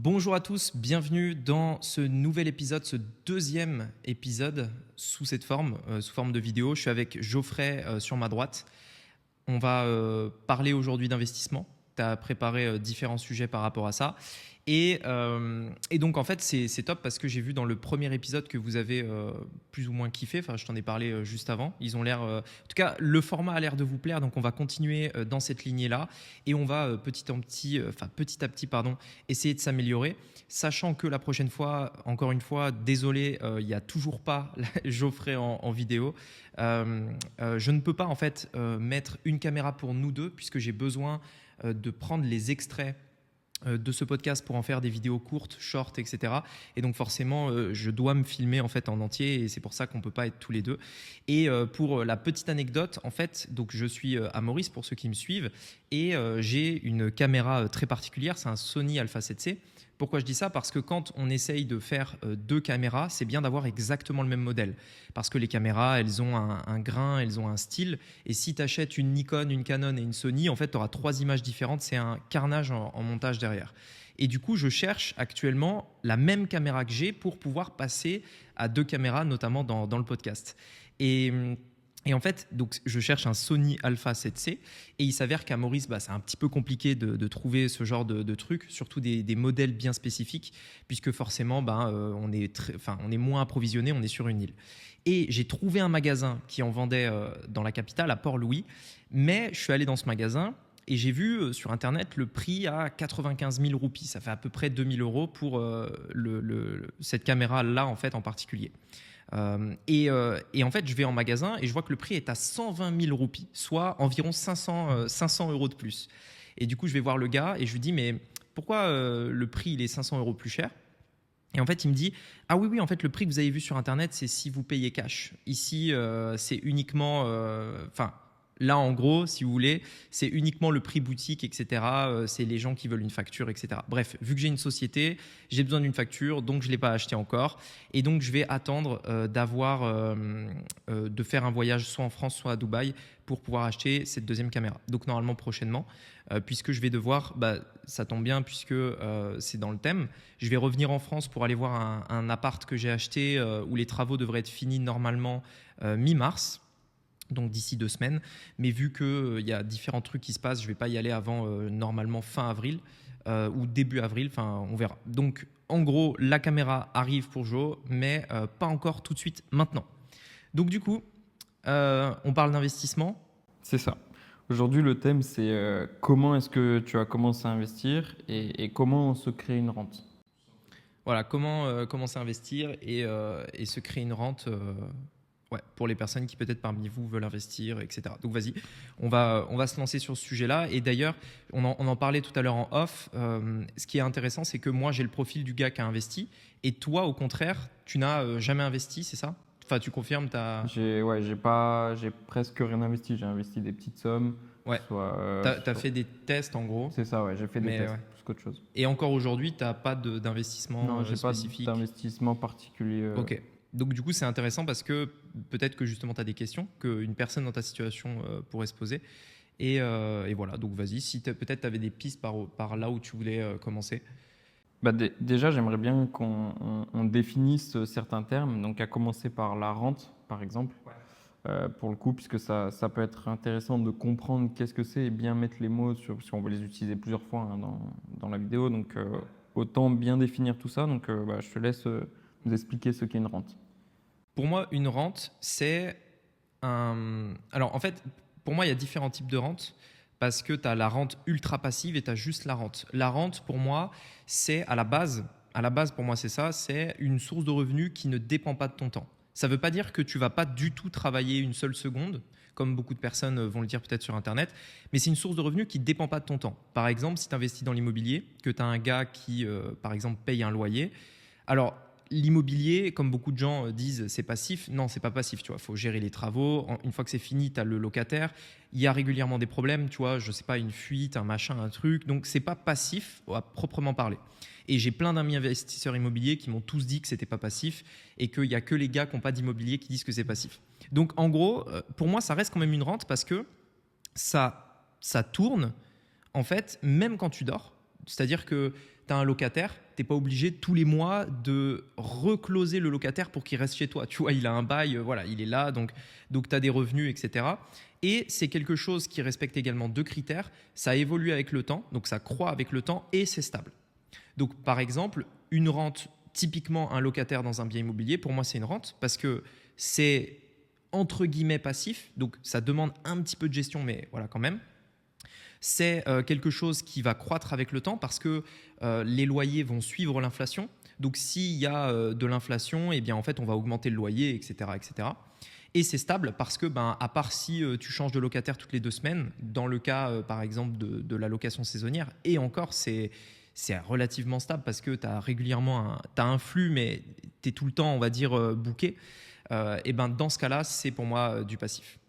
Bonjour à tous, bienvenue dans ce nouvel épisode, ce deuxième épisode sous cette forme, sous forme de vidéo. Je suis avec Geoffrey sur ma droite. On va parler aujourd'hui d'investissement. Tu as préparé différents sujets par rapport à ça. Et donc en fait c'est top parce que j'ai vu dans le premier épisode que vous avez plus ou moins kiffé, enfin je t'en ai parlé juste avant, ils ont l'air, en tout cas le format a l'air de vous plaire, donc on va continuer dans cette lignée là et on va petit à petit pardon, essayer de s'améliorer, sachant que la prochaine fois, encore une fois, désolé, il n'y a toujours pas Geoffrey en vidéo. Je ne peux pas en fait mettre une caméra pour nous deux puisque j'ai besoin de prendre les extraits de ce podcast pour en faire des vidéos courtes, short, etc. Et donc forcément, je dois me filmer en fait en entier et c'est pour ça qu'on peut pas être tous les deux. Et pour la petite anecdote, en fait, donc je suis à Maurice pour ceux qui me suivent et j'ai une caméra très particulière, c'est un Sony Alpha 7C. Pourquoi je dis ça? Parce que quand on essaye de faire deux caméras, c'est bien d'avoir exactement le même modèle. Parce que les caméras, elles ont un grain, elles ont un style. Et si tu achètes une Nikon, une Canon et une Sony, en fait, tu auras trois images différentes. C'est un carnage en montage derrière. Et du coup, je cherche actuellement la même caméra que j'ai pour pouvoir passer à deux caméras, notamment dans le podcast. Et en fait, donc, je cherche un Sony Alpha 7C et il s'avère qu'à Maurice, c'est un petit peu compliqué de trouver ce genre de trucs, surtout des modèles bien spécifiques, puisque forcément, on est moins approvisionné, on est sur une île. Et j'ai trouvé un magasin qui en vendait dans la capitale, à Port-Louis, mais je suis allé dans ce magasin et j'ai vu sur Internet le prix à 95 000 roupies. Ça fait à peu près 2 000 euros pour cette caméra-là en fait en particulier. Et en fait, je vais en magasin et je vois que le prix est à 120 000 roupies, soit environ 500 euros de plus. Et du coup, je vais voir le gars et je lui dis, mais pourquoi le prix il est 500 euros plus cher? Et en fait, il me dit, ah oui, en fait, le prix que vous avez vu sur Internet, c'est si vous payez cash. Ici, c'est uniquement, là, en gros, si vous voulez, c'est uniquement le prix boutique, etc. C'est les gens qui veulent une facture, etc. Bref, vu que j'ai une société, j'ai besoin d'une facture, donc je ne l'ai pas acheté encore. Et donc, je vais attendre de faire un voyage soit en France, soit à Dubaï pour pouvoir acheter cette deuxième caméra. Donc, normalement, prochainement, puisque je vais devoir, ça tombe bien puisque c'est dans le thème, je vais revenir en France pour aller voir un appart que j'ai acheté où les travaux devraient être finis normalement mi-mars. Donc d'ici 2 semaines. Mais vu qu'il y a différents trucs qui se passent, je ne vais pas y aller avant normalement fin avril ou début avril, on verra. Donc en gros, la caméra arrive pour Joe, mais pas encore tout de suite maintenant. Donc du coup, on parle d'investissement. C'est ça. Aujourd'hui, le thème, c'est comment est-ce que tu as commencé à investir et comment se créer une rente. Voilà, comment commencer à investir et se créer une rente. Ouais, pour les personnes qui peut-être parmi vous veulent investir, etc. Donc vas-y, on va se lancer sur ce sujet-là. Et d'ailleurs, on en parlait tout à l'heure en off. Ce qui est intéressant, c'est que moi, j'ai le profil du gars qui a investi. Et toi, au contraire, tu n'as jamais investi, c'est ça? Enfin, tu confirmes J'ai presque rien investi. J'ai investi des petites sommes. Ouais. T'as fait des tests en gros. C'est ça, ouais. J'ai fait des tests plus qu'autre chose. Et encore aujourd'hui, tu n'as pas d'investissement spécifique? Non, j'ai pas d'investissement particulier. Ok. Donc du coup, c'est intéressant parce que peut-être que justement, tu as des questions qu'une personne dans ta situation pourrait se poser. Et voilà, donc vas-y, si peut-être tu avais des pistes par là où tu voulais commencer. Déjà, j'aimerais bien qu'on définisse certains termes, donc à commencer par la rente, par exemple, pour le coup, puisque ça peut être intéressant de comprendre qu'est-ce que c'est et bien mettre les mots sur, parce qu'on va les utiliser plusieurs fois dans la vidéo, donc autant bien définir tout ça. Donc je te laisse nous expliquer ce qu'est une rente. Pour moi, une rente, c'est un... Alors en fait, pour moi, il y a différents types de rentes parce que tu as la rente ultra passive et tu as juste la rente. La rente, pour moi, c'est à la base, pour moi, c'est ça, c'est une source de revenus qui ne dépend pas de ton temps. Ça ne veut pas dire que tu ne vas pas du tout travailler une seule seconde, comme beaucoup de personnes vont le dire peut-être sur Internet, mais c'est une source de revenus qui ne dépend pas de ton temps. Par exemple, si tu investis dans l'immobilier, que tu as un gars qui, par exemple, paye un loyer, alors l'immobilier, comme beaucoup de gens disent, c'est passif. Non, c'est pas passif. Tu vois, faut gérer les travaux. Une fois que c'est fini, tu as le locataire. Il y a régulièrement des problèmes. Tu vois, je sais pas, une fuite, un machin, un truc. Donc c'est pas passif à proprement parler. Et j'ai plein d'amis investisseurs immobiliers qui m'ont tous dit que c'était pas passif et qu'il y a que les gars qui n'ont pas d'immobilier qui disent que c'est passif. Donc en gros, pour moi, ça reste quand même une rente parce que ça tourne en fait même quand tu dors. C'est-à-dire que tu as un locataire, tu n'es pas obligé tous les mois de recloser le locataire pour qu'il reste chez toi. Tu vois, il a un bail, voilà, il est là, donc tu as des revenus, etc. Et c'est quelque chose qui respecte également 2 critères. Ça évolue avec le temps, donc ça croît avec le temps et c'est stable. Donc, par exemple, une rente, typiquement un locataire dans un bien immobilier, pour moi, c'est une rente parce que c'est entre guillemets passif. Donc, ça demande un petit peu de gestion, mais voilà, quand même. C'est quelque chose qui va croître avec le temps parce que les loyers vont suivre l'inflation. Donc, s'il y a de l'inflation, eh bien, en fait, on va augmenter le loyer, etc., etc. Et c'est stable parce que, à part si tu changes de locataire toutes les 2 semaines, dans le cas, par exemple, de la location saisonnière, et encore, c'est relativement stable parce que tu as régulièrement un flux, mais tu es tout le temps, on va dire, booké. Et dans ce cas-là, c'est pour moi du passif.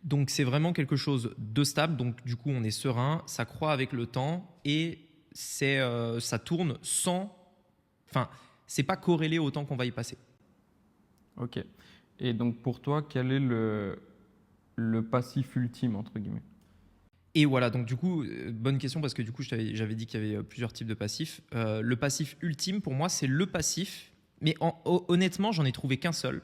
Donc, c'est vraiment quelque chose de stable. Donc, du coup, on est serein, ça croît avec le temps et ça tourne sans. Enfin, c'est pas corrélé au temps qu'on va y passer. Ok. Et donc, pour toi, quel est le passif ultime, entre guillemets? Et voilà, donc du coup, bonne question parce que du coup, j'avais dit qu'il y avait plusieurs types de passifs. Le passif ultime, pour moi, c'est le passif. Mais honnêtement, j'en ai trouvé qu'un seul.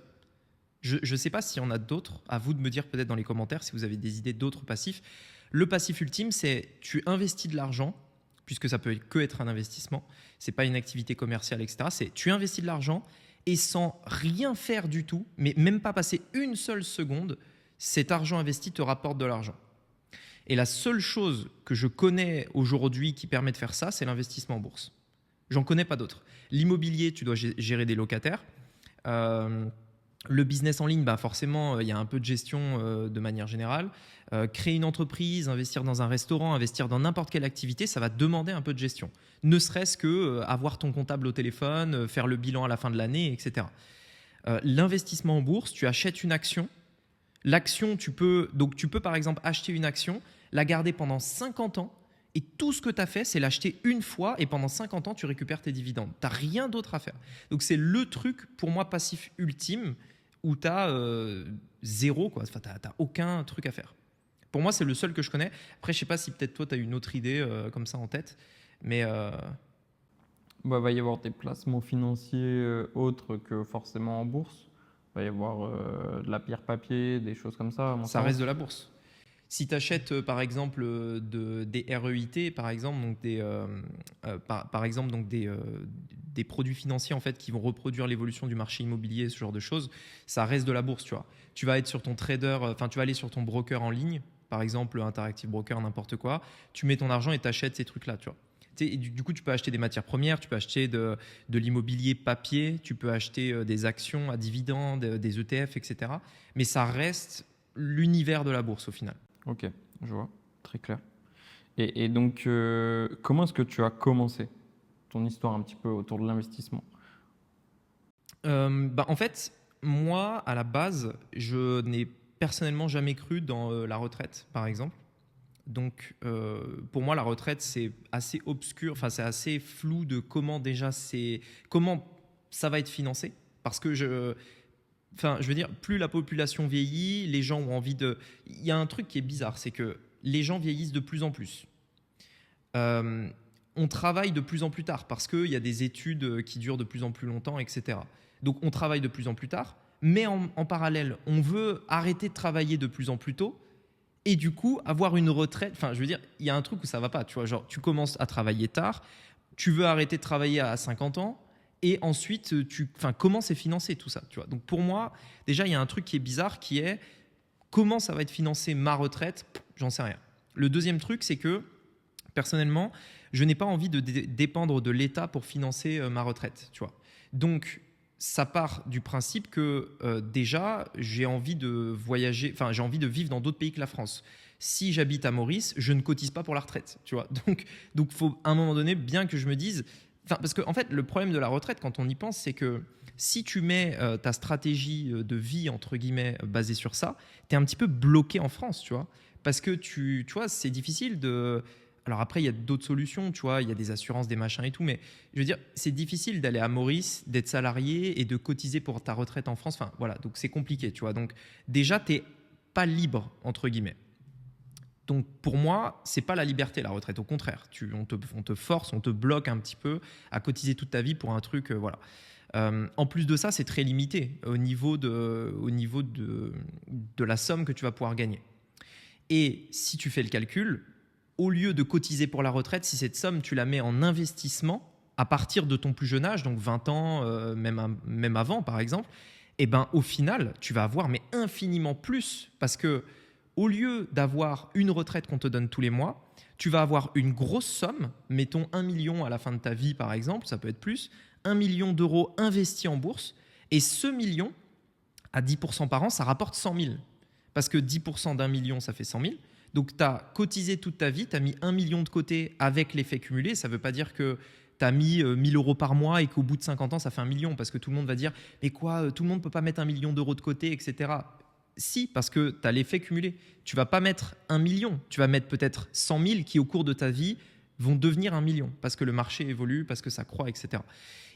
Je ne sais pas s'il y en a d'autres. À vous de me dire peut-être dans les commentaires si vous avez des idées d'autres passifs. Le passif ultime, c'est tu investis de l'argent, puisque ça peut que être un investissement. C'est pas une activité commerciale, etc. C'est tu investis de l'argent et sans rien faire du tout, mais même pas passer une seule seconde, cet argent investi te rapporte de l'argent. Et la seule chose que je connais aujourd'hui qui permet de faire ça, c'est l'investissement en bourse. J'en connais pas d'autres. L'immobilier, tu dois gérer des locataires. Le business en ligne, forcément, il y a un peu de gestion de manière générale. Créer une entreprise, investir dans un restaurant, investir dans n'importe quelle activité, ça va demander un peu de gestion. Ne serait-ce que avoir ton comptable au téléphone, faire le bilan à la fin de l'année, etc. L'investissement en bourse, tu achètes une action. L'action, tu peux par exemple acheter une action, la garder pendant 50 ans et tout ce que tu as fait, c'est l'acheter une fois et pendant 50 ans, tu récupères tes dividendes. Tu n'as rien d'autre à faire. Donc, c'est le truc, pour moi, passif ultime où tu as zéro, quoi. Enfin, tu n'as aucun truc à faire. Pour moi, c'est le seul que je connais. Après, je ne sais pas si peut-être toi, tu as une autre idée comme ça en tête. Mais Il va y avoir des placements financiers autres que forcément en bourse. Il va y avoir de la pierre papier, des choses comme ça. Ça reste de la bourse. Si tu achètes par exemple des REIT, par exemple, donc des produits financiers en fait, qui vont reproduire l'évolution du marché immobilier, ce genre de choses, ça reste de la bourse. Tu vois. Tu vas être sur ton trader, tu vas aller sur ton broker en ligne, par exemple Interactive Broker, n'importe quoi, tu mets ton argent et tu achètes ces trucs-là. Tu vois. Et du coup, tu peux acheter des matières premières, tu peux acheter de l'immobilier papier, tu peux acheter des actions à dividendes, des ETF, etc. Mais ça reste l'univers de la bourse au final. Ok, je vois, très clair. Et donc, comment est-ce que tu as commencé ton histoire un petit peu autour de l'investissement? En fait, moi, à la base, je n'ai personnellement jamais cru dans la retraite, par exemple. Donc, pour moi, la retraite, c'est assez obscur, enfin, c'est assez flou de comment ça va être financé. Parce que je veux dire, plus la population vieillit, les gens ont envie de. Il y a un truc qui est bizarre, c'est que les gens vieillissent de plus en plus. On travaille de plus en plus tard parce qu'il y a des études qui durent de plus en plus longtemps, etc. Donc, on travaille de plus en plus tard, mais en parallèle, on veut arrêter de travailler de plus en plus tôt. Et du coup, avoir une retraite, enfin, je veux dire, il y a un truc où ça va pas, tu vois, genre, tu commences à travailler tard, tu veux arrêter de travailler à 50 ans, et ensuite, comment c'est financé tout ça, tu vois. Donc pour moi, déjà, il y a un truc qui est bizarre, qui est comment ça va être financé ma retraite, j'en sais rien. Le deuxième truc, c'est que, personnellement, je n'ai pas envie de dépendre de l'État pour financer ma retraite, tu vois. Donc, ça part du principe que déjà, j'ai envie de voyager, enfin, j'ai envie de vivre dans d'autres pays que la France. Si j'habite à Maurice, je ne cotise pas pour la retraite, tu vois. Donc, faut à un moment donné bien que je me dise, parce que en fait, le problème de la retraite, quand on y pense, c'est que si tu mets ta stratégie de vie entre guillemets basée sur ça, tu es un petit peu bloqué en France, tu vois. Parce que tu vois, c'est difficile de. Alors après, il y a d'autres solutions, tu vois, il y a des assurances, des machins et tout, mais je veux dire, c'est difficile d'aller à Maurice, d'être salarié et de cotiser pour ta retraite en France. Enfin, voilà, donc c'est compliqué, tu vois. Donc déjà, tu n'es pas libre, entre guillemets. Donc pour moi, c'est pas la liberté la retraite, au contraire. On te force, on te bloque un petit peu à cotiser toute ta vie pour un truc, voilà. En plus de ça, c'est très limité au niveau de la somme que tu vas pouvoir gagner. Et si tu fais le calcul, au lieu de cotiser pour la retraite, si cette somme, tu la mets en investissement à partir de ton plus jeune âge, donc 20 ans, même avant par exemple, et ben, au final, tu vas avoir mais infiniment plus parce que au lieu d'avoir une retraite qu'on te donne tous les mois, tu vas avoir une grosse somme, mettons 1 million à la fin de ta vie par exemple, ça peut être plus, 1 million d'euros investis en bourse, et ce million, à 10% par an, ça rapporte 100 000. Parce que 10% d'un million, ça fait 100 000. Donc tu as cotisé toute ta vie, tu as mis 1 million de côté avec l'effet cumulé. Ça ne veut pas dire que tu as mis 1 000 euros par mois et qu'au bout de 50 ans, ça fait 1 million. Parce que tout le monde va dire, mais quoi, tout le monde ne peut pas mettre 1 million d'euros de côté, etc. Si, parce que tu as l'effet cumulé. Tu ne vas pas mettre 1 million, tu vas mettre peut-être 100 000 qui, au cours de ta vie, vont devenir 1 million. Parce que le marché évolue, parce que ça croît, etc.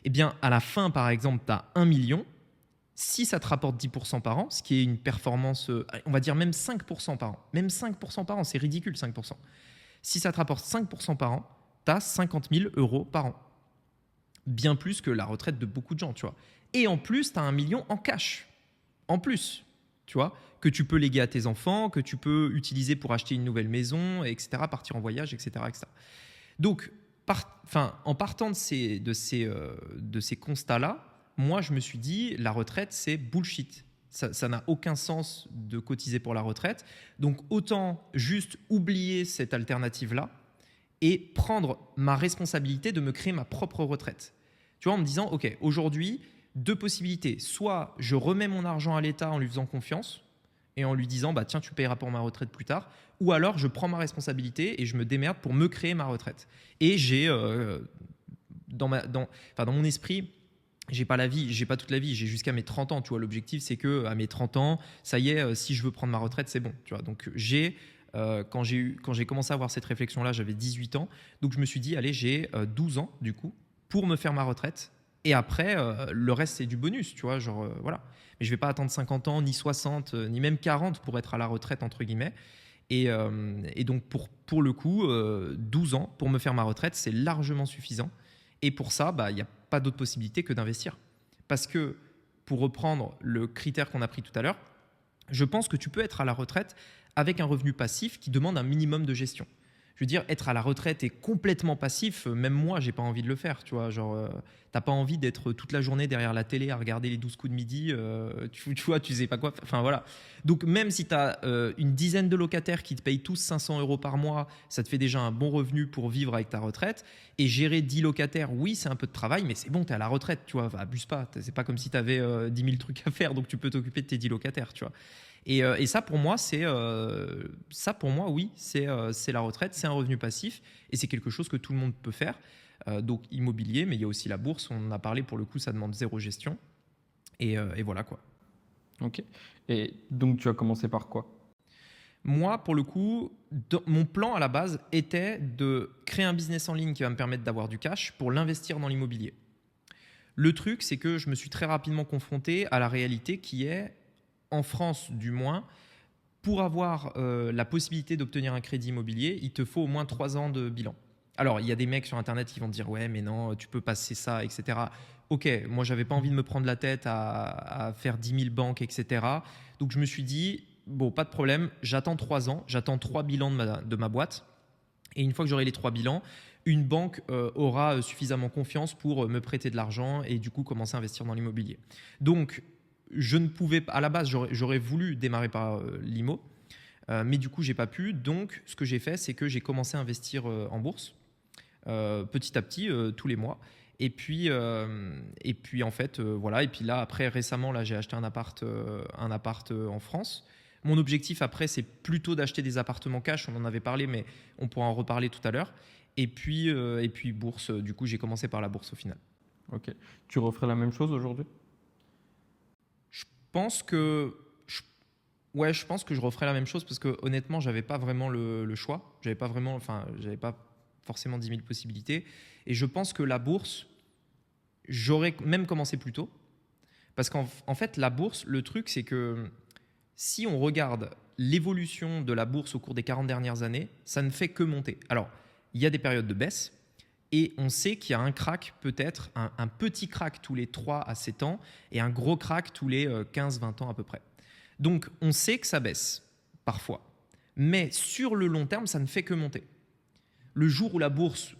Eh bien, à la fin, par exemple, tu as 1 million. Si ça te rapporte 10% par an, ce qui est une performance, on va dire même 5% par an, même 5% par an, c'est ridicule 5%. Si ça te rapporte 5% par an, tu as 50 000 euros par an. Bien plus que la retraite de beaucoup de gens, tu vois. Et en plus, tu as 1 million en cash. En plus, tu vois, que tu peux léguer à tes enfants, que tu peux utiliser pour acheter une nouvelle maison, etc., partir en voyage, etc. etc. Donc, en partant de ces constats-là, moi, je me suis dit, la retraite, c'est bullshit. Ça n'a aucun sens de cotiser pour la retraite. Donc, autant juste oublier cette alternative-là et prendre ma responsabilité de me créer ma propre retraite. Tu vois, en me disant, OK, aujourd'hui, 2 possibilités. Soit je remets mon argent à l'État en lui faisant confiance et en lui disant, bah, tiens, tu payeras pour ma retraite plus tard. Ou alors, je prends ma responsabilité et je me démerde pour me créer ma retraite. Et j'ai, dans mon esprit, j'ai pas toute la vie, j'ai jusqu'à mes 30 ans, tu vois. L'objectif, c'est que à mes 30 ans, ça y est, si je veux prendre ma retraite, c'est bon, tu vois. Donc quand j'ai commencé à avoir cette réflexion-là, j'avais 18 ans. Donc je me suis dit, allez, j'ai 12 ans du coup pour me faire ma retraite. Et après, le reste, c'est du bonus, tu vois, genre voilà. Mais je vais pas attendre 50 ans, ni 60, ni même 40 pour être à la retraite entre guillemets. Et donc pour le coup, 12 ans pour me faire ma retraite, c'est largement suffisant. Et pour ça, bah, il n'y a pas d'autre possibilité que d'investir. Parce que, pour reprendre le critère qu'on a pris tout à l'heure, je pense que tu peux être à la retraite avec un revenu passif qui demande un minimum de gestion. Je veux dire, être à la retraite et complètement passif, même moi, j'ai pas envie de le faire. Tu vois, genre, t'as pas envie d'être toute la journée derrière la télé à regarder les 12 coups de midi. Tu vois, tu sais pas quoi. Enfin voilà. Donc même si tu as une dizaine de locataires qui te payent tous 500 euros par mois, ça te fait déjà un bon revenu pour vivre avec ta retraite. Et gérer 10 locataires, oui, c'est un peu de travail, mais c'est bon, tu es à la retraite. Tu vois, abuse pas. C'est pas comme si tu avais 10 000 trucs à faire, donc tu peux t'occuper de tes 10 locataires. Tu vois. Et ça, pour moi, oui, c'est la retraite, c'est un revenu passif et c'est quelque chose que tout le monde peut faire. Donc immobilier, mais il y a aussi la bourse, on en a parlé, pour le coup, ça demande zéro gestion. Et voilà quoi. Ok. Et donc, tu as commencé par quoi? Moi, pour le coup, mon plan à la base était de créer un business en ligne qui va me permettre d'avoir du cash pour l'investir dans l'immobilier. Le truc, c'est que je me suis très rapidement confronté à la réalité qui est, en France du moins, pour avoir la possibilité d'obtenir un crédit immobilier, il te faut au moins 3 ans de bilan. Alors, il y a des mecs sur Internet qui vont te dire « Ouais, mais non, tu peux passer ça, etc. » Ok, moi, j'avais pas envie de me prendre la tête à faire 10 000 banques, etc. Donc, je me suis dit « Bon, pas de problème, j'attends 3 ans, j'attends 3 bilans de ma boîte. Et une fois que j'aurai les 3 bilans, une banque aura suffisamment confiance pour me prêter de l'argent et du coup commencer à investir dans l'immobilier. » Donc, je ne pouvais pas, à la base, j'aurais voulu démarrer par l'IMO, mais du coup, j'ai pas pu. Donc, ce que j'ai fait, c'est que j'ai commencé à investir en bourse petit à petit, tous les mois. Et puis en fait, voilà. Et puis là, après, récemment, là, j'ai acheté un appart en France. Mon objectif après, c'est plutôt d'acheter des appartements cash. On en avait parlé, mais on pourra en reparler tout à l'heure. Et puis bourse. Du coup, j'ai commencé par la bourse au final. Ok. Tu referais la même chose aujourd'hui? Je pense que je referais la même chose parce que honnêtement, j'avais pas vraiment le choix. J'avais pas forcément 10 000 possibilités. Et je pense que la bourse, j'aurais même commencé plus tôt. Parce qu'en fait, la bourse, le truc, c'est que si on regarde l'évolution de la bourse au cours des 40 dernières années, ça ne fait que monter. Alors, il y a des périodes de baisse et on sait qu'il y a un crack, peut-être un petit crack tous les 3 à 7 ans et un gros crack tous les 15-20 ans à peu près. Donc, on sait que ça baisse parfois. Mais sur le long terme, ça ne fait que monter. Le jour où la bourse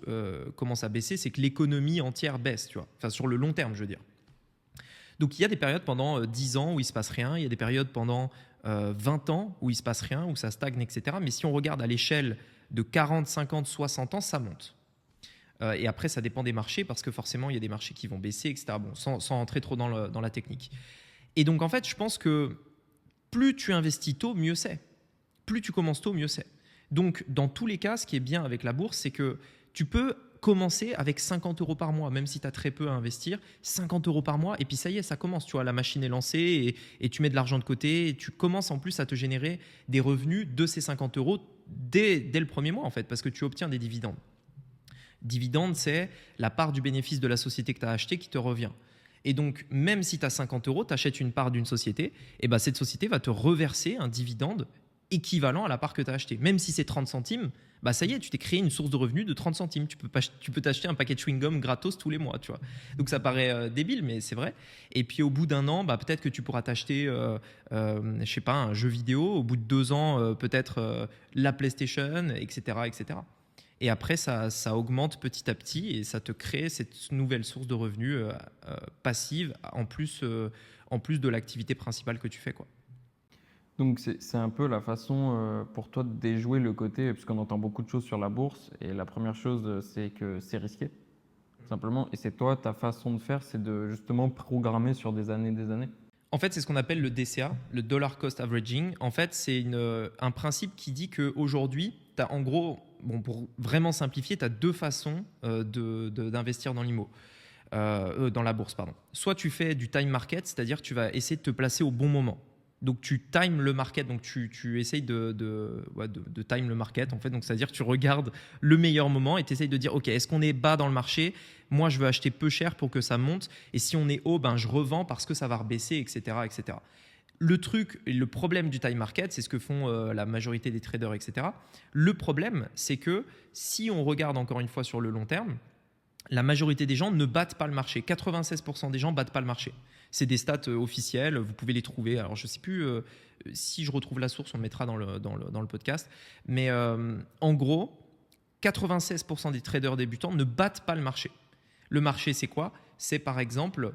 commence à baisser, c'est que l'économie entière baisse, tu vois. Enfin, sur le long terme, je veux dire. Donc, il y a des périodes pendant 10 ans où il ne se passe rien. Il y a des périodes pendant 20 ans où il ne se passe rien, où ça stagne, etc. Mais si on regarde à l'échelle de 40, 50, 60 ans, ça monte. Et après, ça dépend des marchés parce que forcément, il y a des marchés qui vont baisser, etc. Bon, sans rentrer trop dans la technique. Et donc, en fait, je pense que plus tu investis tôt, mieux c'est. Plus tu commences tôt, mieux c'est. Donc, dans tous les cas, ce qui est bien avec la bourse, c'est que tu peux commencer avec 50 € par mois, même si tu as très peu à investir, 50 € par mois, et puis ça y est, ça commence. Tu vois, la machine est lancée et tu mets de l'argent de côté et tu commences en plus à te générer des revenus de ces 50 € dès le premier mois, en fait, parce que tu obtiens des dividendes. Dividende, c'est la part du bénéfice de la société que tu as acheté qui te revient. Et donc, même si tu as 50 €, tu achètes une part d'une société, et ben cette société va te reverser un dividende équivalent à la part que tu as acheté. Même si c'est 30 centimes, bah ça y est, tu t'es créé une source de revenus de 30 centimes. Tu peux t'acheter un paquet de chewing-gum gratos tous les mois, tu vois. Donc ça paraît débile, mais c'est vrai. Et puis au bout d'1 an, bah, peut-être que tu pourras t'acheter, je sais pas, un jeu vidéo. Au bout de 2 ans, peut-être la PlayStation, etc., etc. Et après, ça augmente petit à petit et ça te crée cette nouvelle source de revenus passive en plus de l'activité principale que tu fais, quoi. Donc c'est un peu la façon pour toi de déjouer le côté, parce qu'on entend beaucoup de choses sur la bourse, et la première chose, c'est que c'est risqué, tout simplement. Et c'est toi, ta façon de faire, c'est de justement programmer sur des années et des années. En fait, c'est ce qu'on appelle le DCA, le Dollar Cost Averaging. En fait, c'est un principe qui dit qu'aujourd'hui, tu as en gros, bon, pour vraiment simplifier, tu as 2 façons d'investir dans l'IMO. Dans la bourse, pardon. Soit tu fais du time market, c'est-à-dire que tu vas essayer de te placer au bon moment. Donc tu times le market, donc tu essayes de time le market en fait. Donc c'est-à-dire que tu regardes le meilleur moment et tu essayes de dire ok, est-ce qu'on est bas dans le marché? Moi je veux acheter peu cher pour que ça monte, et si on est haut, ben je revends parce que ça va rebaisser, etc., etc. Le truc, le problème du time market, c'est ce que font la majorité des traders, etc. Le problème, c'est que si on regarde encore une fois sur le long terme, la majorité des gens ne battent pas le marché. 96% des gens battent pas le marché. C'est des stats officielles, vous pouvez les trouver. Alors, je ne sais plus si je retrouve la source, on le mettra dans le podcast. Mais en gros, 96% des traders débutants ne battent pas le marché. Le marché, c'est quoi? C'est par exemple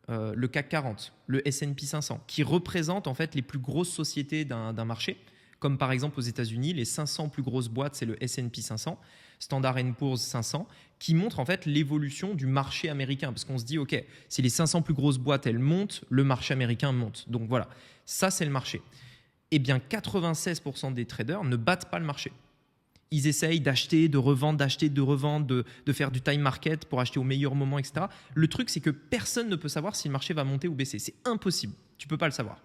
le CAC 40, le S&P 500, qui représente en fait les plus grosses sociétés d'un marché. Comme par exemple aux États-Unis, les 500 plus grosses boîtes, c'est le S&P 500, Standard & Poor's 500, qui montre en fait l'évolution du marché américain. Parce qu'on se dit, ok, si les 500 plus grosses boîtes, elles montent, le marché américain monte. Donc voilà, ça c'est le marché. Eh bien, 96% des traders ne battent pas le marché. Ils essayent d'acheter, de revendre, de faire du time market pour acheter au meilleur moment, etc. Le truc, c'est que personne ne peut savoir si le marché va monter ou baisser. C'est impossible. Tu ne peux pas le savoir.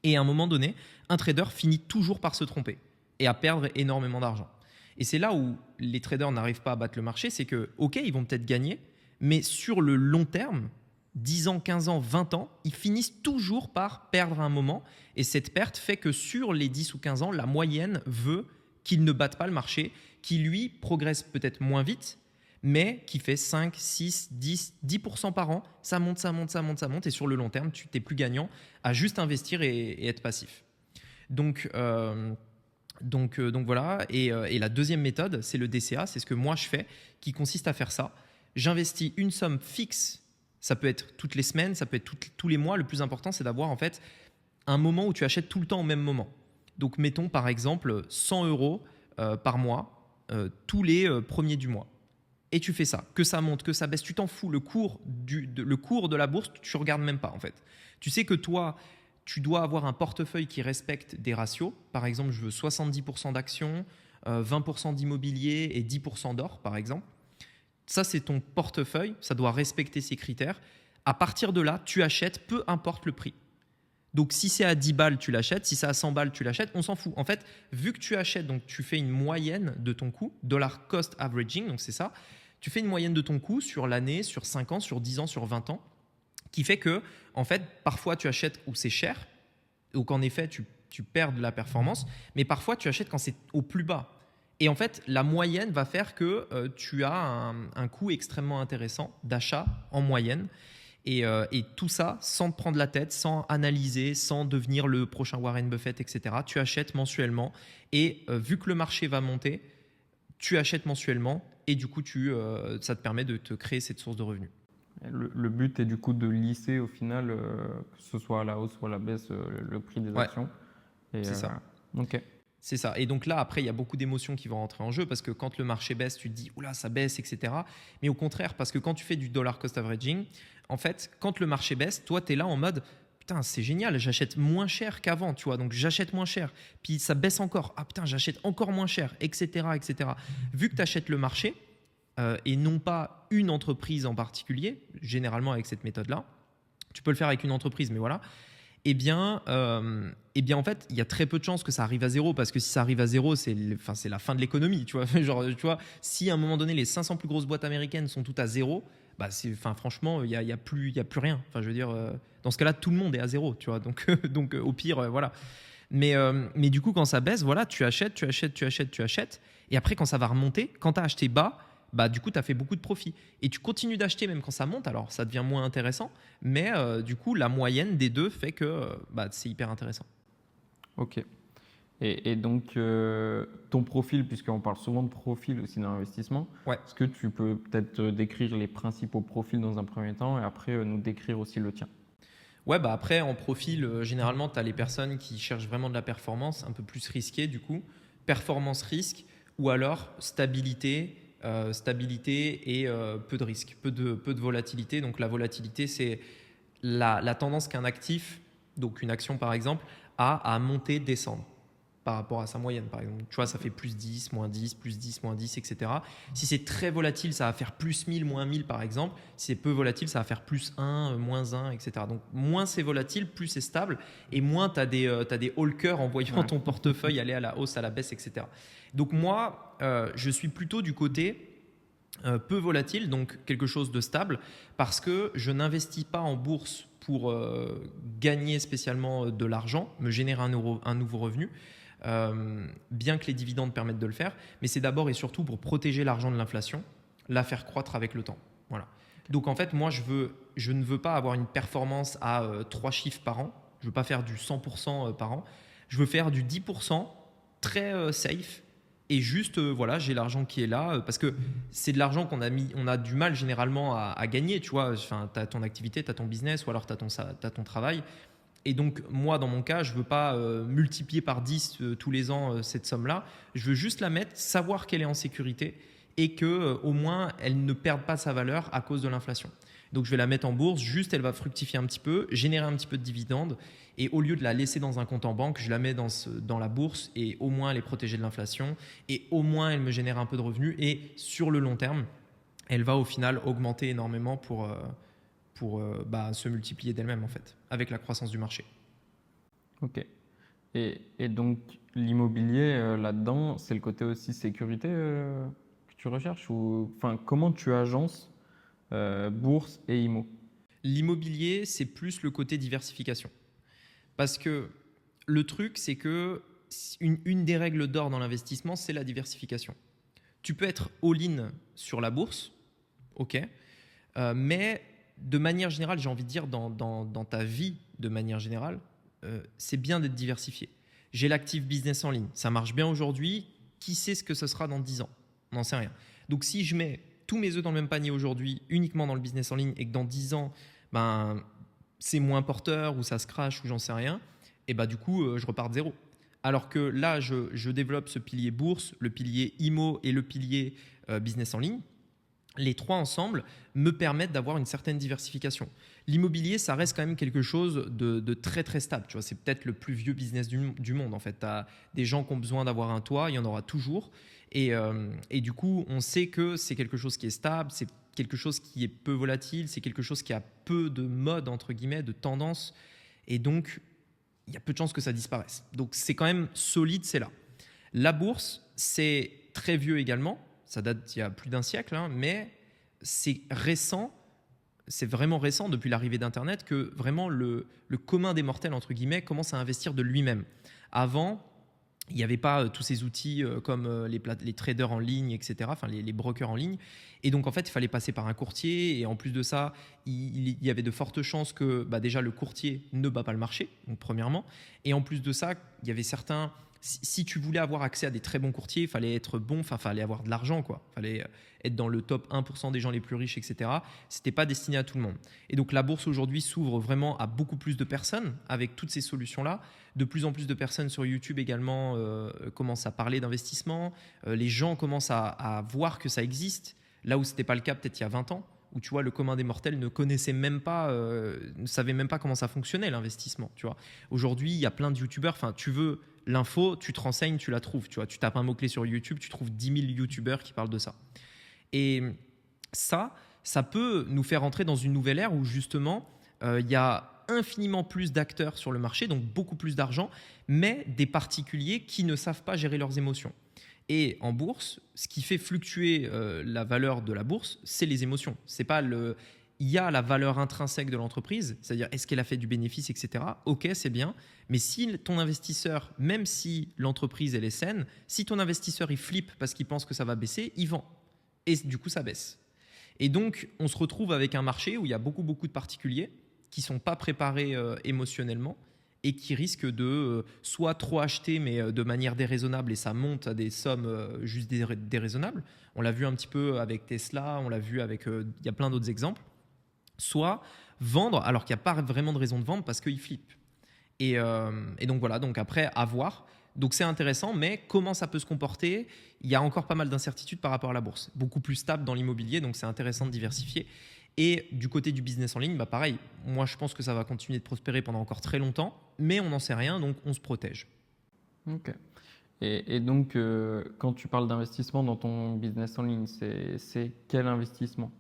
Et à un moment donné, un trader finit toujours par se tromper et à perdre énormément d'argent. Et c'est là où les traders n'arrivent pas à battre le marché, c'est que, ok, ils vont peut-être gagner, mais sur le long terme, 10 ans, 15 ans, 20 ans, ils finissent toujours par perdre à un moment. Et cette perte fait que sur les 10 ou 15 ans, la moyenne veut qu'ils ne battent pas le marché, qui lui progresse peut-être moins vite, mais qui fait 5, 6, 10, 10% par an. Ça monte, ça monte, ça monte, ça monte. Et sur le long terme, tu n'es plus gagnant à juste investir et être passif. Donc voilà. Et la deuxième méthode, c'est le DCA. C'est ce que moi je fais, qui consiste à faire ça. J'investis une somme fixe. Ça peut être toutes les semaines, ça peut être tous les mois. Le plus important, c'est d'avoir en fait un moment où tu achètes tout le temps au même moment. Donc mettons par exemple 100 € par mois tous les premiers du mois. Et tu fais ça, que ça monte, que ça baisse, tu t'en fous. Le cours de la bourse, tu ne regardes même pas en fait. Tu sais que toi, tu dois avoir un portefeuille qui respecte des ratios. Par exemple, je veux 70% d'actions, 20% d'immobilier et 10% d'or, par exemple. Ça, c'est ton portefeuille, ça doit respecter ces critères. À partir de là, tu achètes, peu importe le prix. Donc, si c'est à 10 balles, tu l'achètes. Si c'est à 100 balles, tu l'achètes. On s'en fout. En fait, vu que tu achètes, donc tu fais une moyenne de ton coût, dollar cost averaging, donc c'est ça. Tu fais une moyenne de ton coût sur l'année, sur 5 ans, sur 10 ans, sur 20 ans, qui fait que, en fait, parfois tu achètes où c'est cher. Donc, en effet, tu tu perds de la performance, mais parfois tu achètes quand c'est au plus bas. Et en fait, la moyenne va faire que tu as un coût extrêmement intéressant d'achat en moyenne. Et tout ça sans te prendre la tête, sans analyser, sans devenir le prochain Warren Buffett, etc. Tu achètes mensuellement et vu que le marché va monter, tu achètes mensuellement et du coup, ça te permet de te créer cette source de revenus. Le but est du coup de lisser au final, que ce soit à la hausse ou à la baisse, le prix des actions. Et, c'est ça. Ok. C'est ça. Et donc là, après, il y a beaucoup d'émotions qui vont rentrer en jeu parce que quand le marché baisse, tu te dis, oula, ça baisse, etc. Mais au contraire, parce que quand tu fais du dollar cost averaging, en fait, quand le marché baisse, toi, tu es là en mode, putain, c'est génial, j'achète moins cher qu'avant, tu vois. Donc, j'achète moins cher. Puis ça baisse encore. Ah putain, j'achète encore moins cher, etc., etc. Vu que tu achètes le marché et non pas une entreprise en particulier, généralement avec cette méthode-là, tu peux le faire avec une entreprise, mais voilà. Eh bien, en fait, il y a très peu de chances que ça arrive à zéro parce que si ça arrive à zéro, c'est la fin de l'économie. Tu vois, genre, tu vois, si à un moment donné, les 500 plus grosses boîtes américaines sont toutes à zéro, bah franchement, il y a plus rien. Enfin, je veux dire, dans ce cas-là, tout le monde est à zéro. Tu vois, donc, au pire, voilà. Mais du coup, quand ça baisse, voilà, tu achètes. Et après, quand ça va remonter, quand tu as acheté bas, bah, du coup, tu as fait beaucoup de profit. Et tu continues d'acheter même quand ça monte, alors ça devient moins intéressant, mais du coup, la moyenne des deux fait que c'est hyper intéressant. Ok. Et donc, ton profil, puisqu'on parle souvent de profil aussi dans l'investissement, est-ce que tu peux peut-être décrire les principaux profils dans un premier temps et après nous décrire aussi le tien? Ouais, bah après, en profil, généralement, tu as les personnes qui cherchent vraiment de la performance, un peu plus risquée du coup, performance-risque, ou alors stabilité et peu de risque, peu de volatilité. Donc la volatilité, c'est la tendance qu'un actif, donc une action par exemple, a à monter, descendre par rapport à sa moyenne par exemple. Tu vois, ça fait plus 10, moins 10, plus 10, moins 10, etc. Si c'est très volatile, ça va faire plus 1000, moins 1000 par exemple. Si c'est peu volatile, ça va faire plus 1, moins 1, etc. Donc moins c'est volatile, plus c'est stable et moins tu as des hawkers en voyant ton portefeuille aller à la hausse, à la baisse, etc. Donc moi, je suis plutôt du côté peu volatile, donc quelque chose de stable, parce que je n'investis pas en bourse pour gagner spécialement de l'argent, me générer un nouveau revenu, bien que les dividendes permettent de le faire, mais c'est d'abord et surtout pour protéger l'argent de l'inflation, la faire croître avec le temps. Voilà. Donc en fait, moi, je ne veux pas avoir une performance à 3 chiffres par an, je ne veux pas faire du 100% par an, je veux faire du 10% très safe. Et juste, voilà, j'ai l'argent qui est là parce que c'est de l'argent on a du mal généralement à gagner, tu vois. Enfin, tu as ton activité, tu as ton business ou alors tu as ton travail. Et donc, moi, dans mon cas, je ne veux pas multiplier par 10 tous les ans cette somme-là. Je veux juste la mettre, savoir qu'elle est en sécurité et qu'au moins, elle ne perde pas sa valeur à cause de l'inflation. Donc, je vais la mettre en bourse, juste elle va fructifier un petit peu, générer un petit peu de dividendes. Et au lieu de la laisser dans un compte en banque, je la mets dans la bourse et au moins elle est protégée de l'inflation et au moins elle me génère un peu de revenus. Et sur le long terme, elle va au final augmenter énormément pour se multiplier d'elle-même en fait, avec la croissance du marché. Ok. Et donc l'immobilier là-dedans, c'est le côté aussi sécurité que tu recherches ou enfin comment tu agences bourse et IMO? L'immobilier, c'est plus le côté diversification. Parce que le truc, c'est que une des règles d'or dans l'investissement, c'est la diversification. Tu peux être all-in sur la bourse, ok, mais de manière générale, j'ai envie de dire dans ta vie, de manière générale, c'est bien d'être diversifié. J'ai l'active business en ligne, ça marche bien aujourd'hui, qui sait ce que ce sera dans 10 ans? On n'en sait rien. Donc si je mets tous mes œufs dans le même panier aujourd'hui, uniquement dans le business en ligne, et que dans 10 ans, c'est moins porteur ou ça se crache ou j'en sais rien, et du coup, je repars de zéro. Alors que là, je développe ce pilier bourse, le pilier IMO et le pilier business en ligne. Les trois ensemble me permettent d'avoir une certaine diversification. L'immobilier, ça reste quand même quelque chose de très très stable. Tu vois, c'est peut-être le plus vieux business du monde. En fait, tu as des gens qui ont besoin d'avoir un toit, il y en aura toujours. Et du coup, on sait que c'est quelque chose qui est stable, c'est quelque chose qui est peu volatile, c'est quelque chose qui a peu de mode, entre guillemets, de tendance. Et donc, il y a peu de chances que ça disparaisse. Donc, c'est quand même solide, c'est là. La bourse, c'est très vieux également. Ça date d'il y a plus d'un siècle, mais c'est récent. c'est vraiment récent depuis l'arrivée d'Internet que vraiment le commun des mortels, entre guillemets, commence à investir de lui-même. Avant, il n'y avait pas tous ces outils comme les traders en ligne, etc., enfin les brokers en ligne. Et donc, en fait, il fallait passer par un courtier. Et en plus de ça, il y avait de fortes chances que déjà le courtier ne bat pas le marché, donc premièrement. Et en plus de ça, il y avait certains… Si tu voulais avoir accès à des très bons courtiers, il fallait être bon, il fallait avoir de l'argent, quoi. Il fallait être dans le top 1% des gens les plus riches, etc. Ce n'était pas destiné à tout le monde. Et donc, la bourse aujourd'hui s'ouvre vraiment à beaucoup plus de personnes avec toutes ces solutions-là. De plus en plus de personnes sur YouTube également commencent à parler d'investissement. Les gens commencent à voir que ça existe, là où ce n'était pas le cas peut-être il y a 20 ans, où tu vois, le commun des mortels ne connaissait même pas, ne savait même pas comment ça fonctionnait l'investissement. Tu vois. Aujourd'hui, il y a plein de YouTubeurs. Enfin, tu veux l'info, tu te renseignes, tu la trouves. Tu vois. Tu tapes un mot-clé sur YouTube, tu trouves 10 000 YouTubeurs qui parlent de ça. Et ça peut nous faire entrer dans une nouvelle ère où justement, il y a infiniment plus d'acteurs sur le marché, donc beaucoup plus d'argent, mais des particuliers qui ne savent pas gérer leurs émotions. Et en bourse, ce qui fait fluctuer la valeur de la bourse, c'est les émotions. C'est pas il y a la valeur intrinsèque de l'entreprise, c'est-à-dire est-ce qu'elle a fait du bénéfice, etc. Ok, c'est bien. Mais si ton investisseur, même si l'entreprise elle est saine, si ton investisseur il flippe parce qu'il pense que ça va baisser, il vend. Et du coup, ça baisse. Et donc, on se retrouve avec un marché où il y a beaucoup de particuliers qui ne sont pas préparés émotionnellement et qui risquent de soit trop acheter, mais de manière déraisonnable, et ça monte à des sommes juste déraisonnables. On l'a vu un petit peu avec Tesla, on l'a vu avec… il y a plein d'autres exemples. Soit vendre alors qu'il n'y a pas vraiment de raison de vendre parce qu'ils flippent. Et donc voilà, donc après, à voir. Donc c'est intéressant, mais comment ça peut se comporter? Il y a encore pas mal d'incertitudes par rapport à la bourse. Beaucoup plus stable dans l'immobilier, donc c'est intéressant de diversifier. Et du côté du business en ligne, pareil, moi je pense que ça va continuer de prospérer pendant encore très longtemps, mais on n'en sait rien, donc on se protège. Ok. Et donc, quand tu parles d'investissement dans ton business en ligne, c'est quel investissement?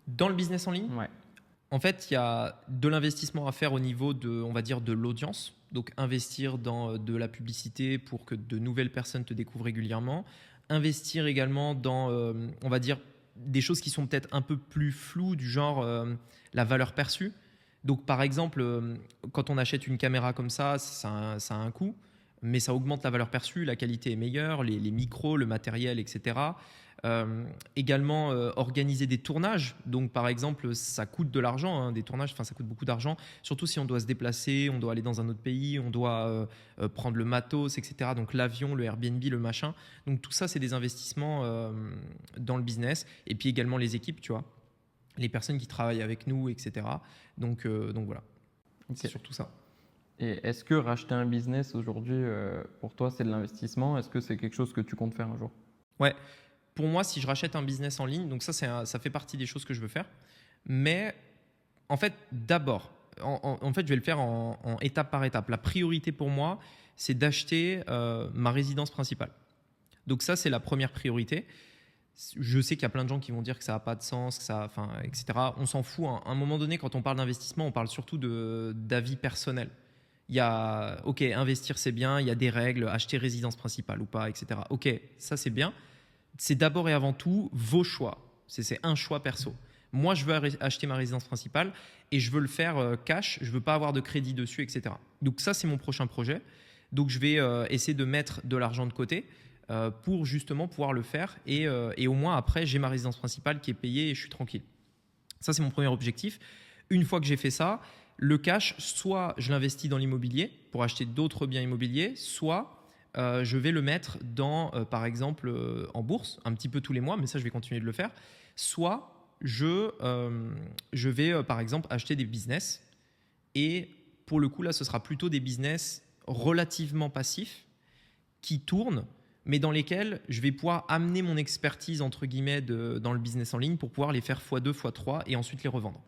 Dans le business en ligne, Ouais. en fait, il y a de l'investissement à faire au niveau on va dire, de l'audience. Donc, investir dans de la publicité pour que de nouvelles personnes te découvrent régulièrement. Investir également dans, on va dire, des choses qui sont peut-être un peu plus floues, du genre la valeur perçue. Donc, par exemple, quand on achète une caméra comme ça a un coût, mais ça augmente la valeur perçue, la qualité est meilleure, les micros, le matériel, etc. Également organiser des tournages, donc par exemple ça coûte de l'argent, hein, des tournages, ça coûte beaucoup d'argent, surtout si on doit se déplacer, on doit aller dans un autre pays, on doit prendre le matos, etc. Donc l'avion, le Airbnb, le machin, donc tout ça c'est des investissements dans le business. Et puis également les équipes, tu vois, les personnes qui travaillent avec nous, etc. Donc voilà, okay. C'est surtout ça. Et est-ce que racheter un business aujourd'hui, pour toi, c'est de l'investissement? Est-ce que c'est quelque chose que tu comptes faire un jour? Ouais. Pour moi, si je rachète un business en ligne, donc ça fait partie des choses que je veux faire. Mais en fait, d'abord, en fait, je vais le faire en étape par étape. La priorité pour moi, c'est d'acheter ma résidence principale. Donc ça, c'est la première priorité. Je sais qu'il y a plein de gens qui vont dire que ça n'a pas de sens, etc. On s'en fout. À un moment donné, quand on parle d'investissement, on parle surtout d'avis personnel. Il y a, ok, investir c'est bien, il y a des règles, acheter résidence principale ou pas, etc. Ok, ça c'est bien. C'est d'abord et avant tout vos choix. C'est un choix perso. Moi, je veux acheter ma résidence principale et je veux le faire cash. Je ne veux pas avoir de crédit dessus, etc. Donc ça, c'est mon prochain projet. Donc je vais essayer de mettre de l'argent de côté pour justement pouvoir le faire. Et au moins, après, j'ai ma résidence principale qui est payée et je suis tranquille. Ça, c'est mon premier objectif. Une fois que j'ai fait ça, le cash, soit je l'investis dans l'immobilier pour acheter d'autres biens immobiliers, soit je vais le mettre dans, par exemple, en bourse, un petit peu tous les mois, mais ça, je vais continuer de le faire. Soit je vais, par exemple, acheter des business. Et pour le coup, là, ce sera plutôt des business relativement passifs qui tournent, mais dans lesquels je vais pouvoir amener mon expertise, entre guillemets, dans le business en ligne pour pouvoir les faire x2, x3 et ensuite les revendre.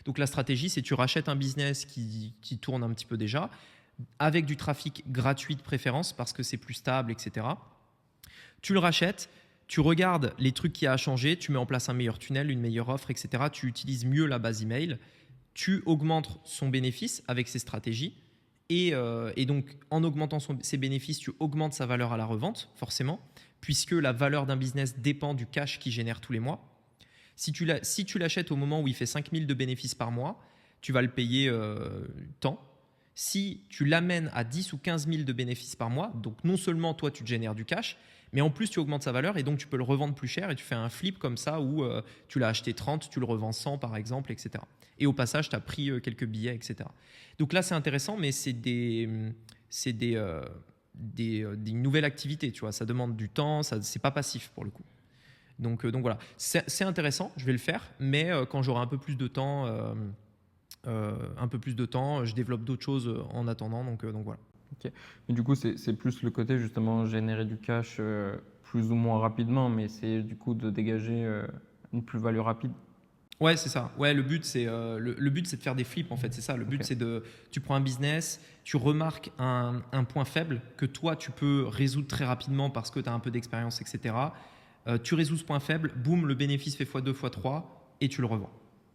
Donc, la stratégie, c'est tu rachètes un business qui tourne un petit peu déjà, avec du trafic gratuit de préférence parce que c'est plus stable, etc. Tu le rachètes, tu regardes les trucs qui a changé, tu mets en place un meilleur tunnel, une meilleure offre, etc. Tu utilises mieux la base email, tu augmentes son bénéfice avec ces stratégies et donc en augmentant ses bénéfices, tu augmentes sa valeur à la revente, forcément, puisque la valeur d'un business dépend du cash qu'il génère tous les mois. Si tu l'achètes au moment où il fait 5 000 de bénéfices par mois, tu vas le payer tant. Si tu l'amènes à 10 ou 15 000 de bénéfices par mois, donc non seulement toi tu te génères du cash, mais en plus tu augmentes sa valeur et donc tu peux le revendre plus cher et tu fais un flip comme ça où tu l'as acheté 30, tu le revends 100 par exemple, etc. Et au passage, tu as pris quelques billets, etc. Donc là, c'est intéressant, mais c'est une nouvelle activité, tu vois. Ça demande du temps, c'est pas passif pour le coup. Donc voilà, c'est intéressant, je vais le faire, mais quand j'aurai un peu plus de temps, je développe d'autres choses en attendant, donc voilà. Ok. Mais du coup, c'est plus le côté justement générer du cash plus ou moins rapidement, mais c'est du coup de dégager une plus-value rapide. Ouais, c'est ça. Ouais, le but c'est de faire des flips en fait. C'est ça. Le but c'est tu prends un business, tu remarques un point faible que toi tu peux résoudre très rapidement parce que tu as un peu d'expérience, etc. Tu résous ce point faible, boum, le bénéfice fait x2, x3 et tu le revends.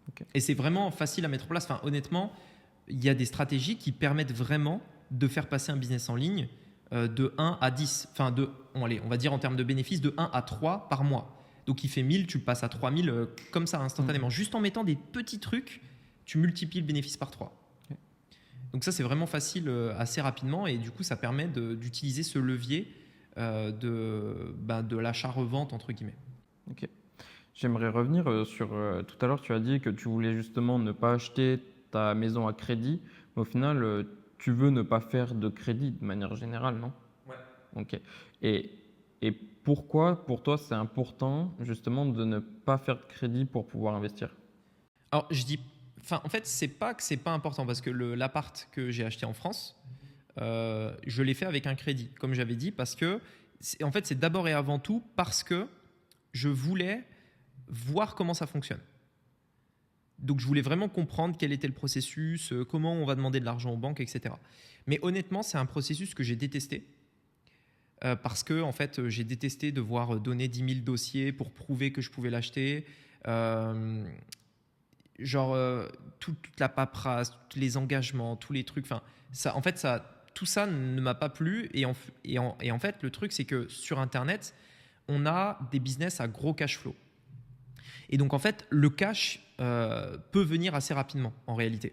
Ok. Et c'est vraiment facile à mettre en place. Enfin, honnêtement, il y a des stratégies qui permettent vraiment de faire passer un business en ligne de 1 à 10. Enfin, on va dire en termes de bénéfices, de 1 à 3 par mois. Donc, il fait 1000, tu le passes à 3000 comme ça, instantanément. Juste en mettant des petits trucs, tu multiplies le bénéfice par 3. Ok. Donc, ça, c'est vraiment facile assez rapidement. Et du coup, ça permet d'utiliser ce levier de l'achat-revente, entre guillemets. Ok. J'aimerais revenir sur tout à l'heure, tu as dit que tu voulais justement ne pas acheter ta maison à crédit, mais au final, tu veux ne pas faire de crédit de manière générale, non? Ouais. Ok. Et pourquoi, pour toi, c'est important justement de ne pas faire de crédit pour pouvoir investir? Alors, en fait, c'est pas que c'est pas important parce que l'appart que j'ai acheté en France, je l'ai fait avec un crédit, comme j'avais dit, parce que en fait, c'est d'abord et avant tout parce que je voulais voir comment ça fonctionne. Donc, je voulais vraiment comprendre quel était le processus, comment on va demander de l'argent aux banques, etc. Mais honnêtement, c'est un processus que j'ai détesté. Parce que en fait, j'ai détesté devoir donner 10 000 dossiers pour prouver que je pouvais l'acheter. Toute la paperasse, tous les engagements, tous les trucs. En fait, tout ça ne m'a pas plu. Et en fait, le truc, c'est que sur Internet, on a des business à gros cash flow. Et donc, en fait, le cash peut venir assez rapidement, en réalité.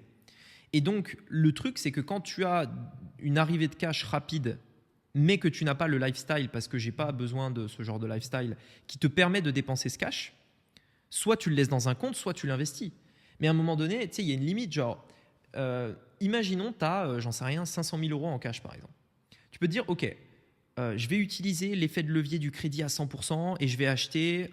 Et donc, le truc, c'est que quand tu as une arrivée de cash rapide, mais que tu n'as pas le lifestyle, parce que je n'ai pas besoin de ce genre de lifestyle, qui te permet de dépenser ce cash, soit tu le laisses dans un compte, soit tu l'investis. Mais à un moment donné, tu sais, il y a une limite, genre, imaginons, tu as, j'en sais rien, 500 000 euros en cash, par exemple. Tu peux te dire, OK, je vais utiliser l'effet de levier du crédit à 100% et je vais acheter